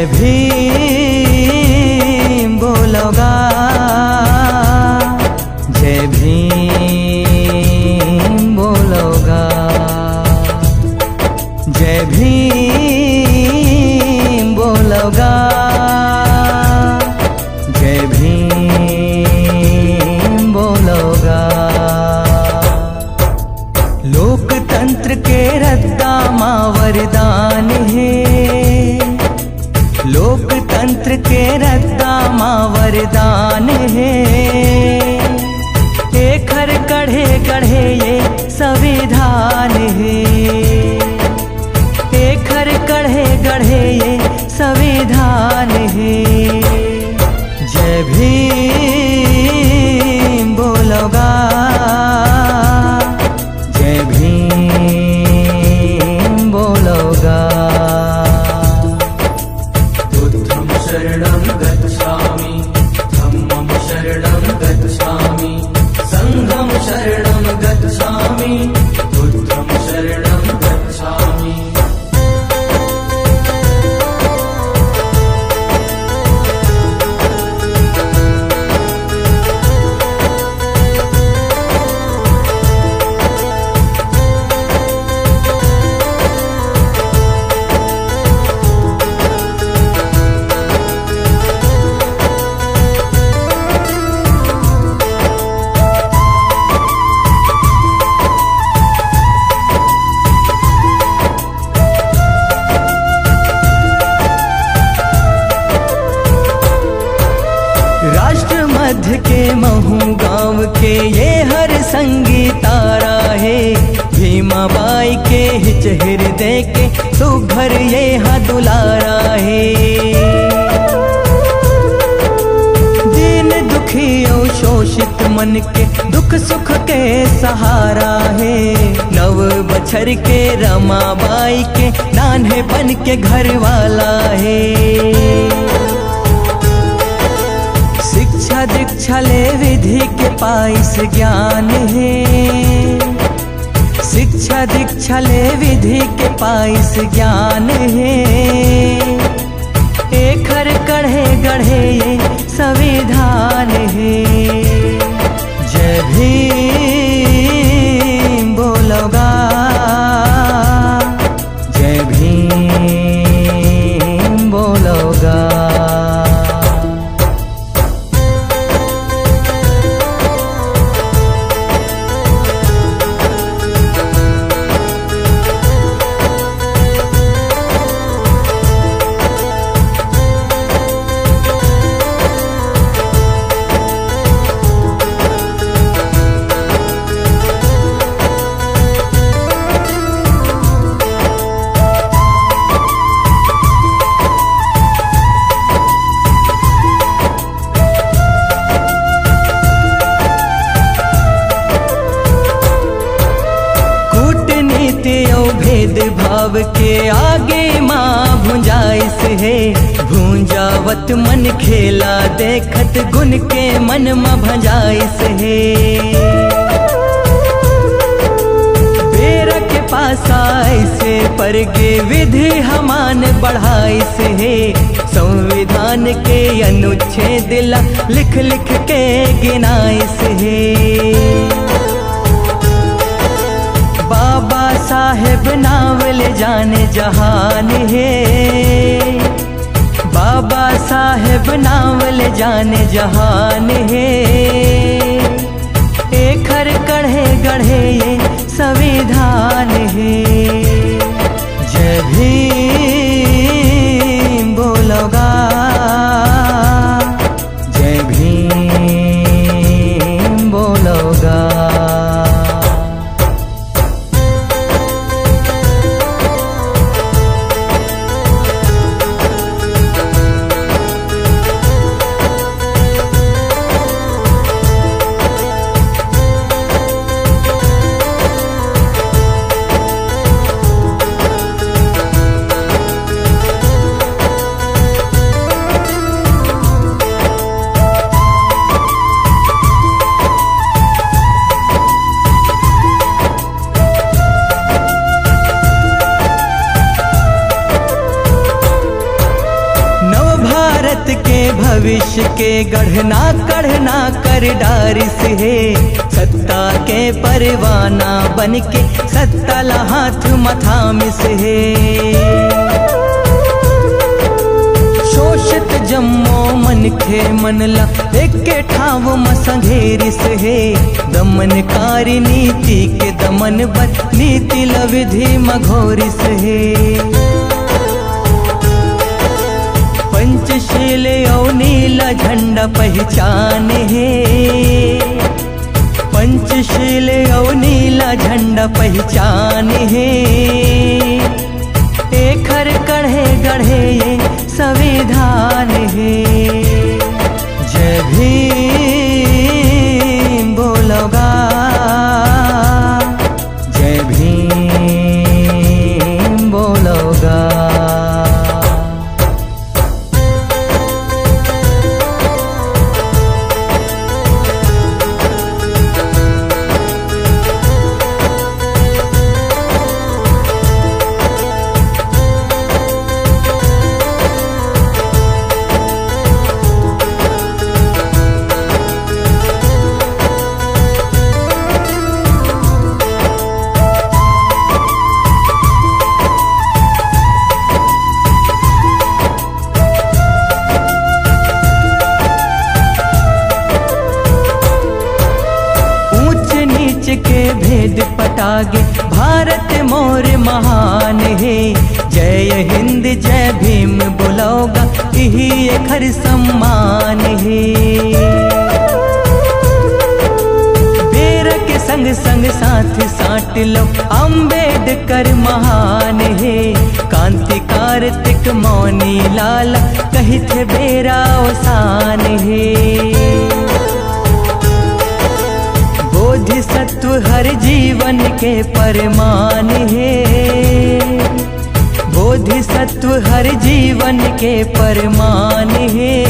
भीम बोलोगा, जय भीम बोलोगा, जय भीम बोलोगा, जय भीम बोलोगा। लोकतंत्र के रद्दा मां वरदान है, लोकतंत्र के रद्दा मां वरदान है। एक हर गढ़े गढ़े ये संविधान है, एक हर गढ़े गढ़े ये संविधान है। जय भीम बोलोगा, जय भीम बोलोगा। शरणं गच्छामि, धम्मं शरणं गच्छामि, संघं शरणं गच्छामि, बुद्धं शरणं गच्छामि। राष्ट्र मध्य के महू गांव के ये हर संगीतारा है। भीमाबाई के हिच हृदय के सुभर ये हा दुलारा है। दीन दुखी और शोषित मन के दुख सुख के सहारा है। नव बछर के रमाबाई के नान्हे बन के घर वाला है। शिक्षा दीक्षा ले विधि के पाइस ज्ञान है। शिक्षा दीक्षा ले विधि के पाइस ज्ञान है। एक हर कढ़े गढ़े ये संविधान है। जय भीम बोलोगा, जय भीम बोलोगा। भेदभाव के आगे माँ भुंजाइस है। भूंजावत मन खेला देखत गुण के मन में भंजाइस है। बेरा के पास ऐसे पर के विधि हमान बढ़ाइस है। संविधान के अनुच्छेद लिख लिख के गिनाइस है। बाबा साहेब नावल जाने जहान है। बाबा साहेब नावल जाने जहान है। एक हर कढ़े गढ़े ये संविधान है। भारत के भविष्य के गढ़ना कढ़ना कर डारिस है। सत्ता के परवाना बन के सत्ता ला हाथ मथामिस है। शोषित जम्मो मन खे मनला एके ठाव मसंघेरिस है। दमनकारी नीति के दमन बद नीति लविधि मघोरिस है। पंचशील और नीला झंडा पहचान है। पंचशील और नीला झंडा पहचान है। एखर कढ़े गढ़े ये संविधान है। जय भीम बोलोगा, जय भीम बोलोगा। के भेद पटागे भारत मोर महान है। जय हिंद जय भीम बोलोगा यही एखर सम्मान है। बेर के संग संग साथ साट लो अम्बेडकर महान है। कांति कार्तिक मौनी लाला कही थे बेरा ओसान है। बोधिसत्व हर जीवन के परमान है। बोधिसत्व हर जीवन के परमान है।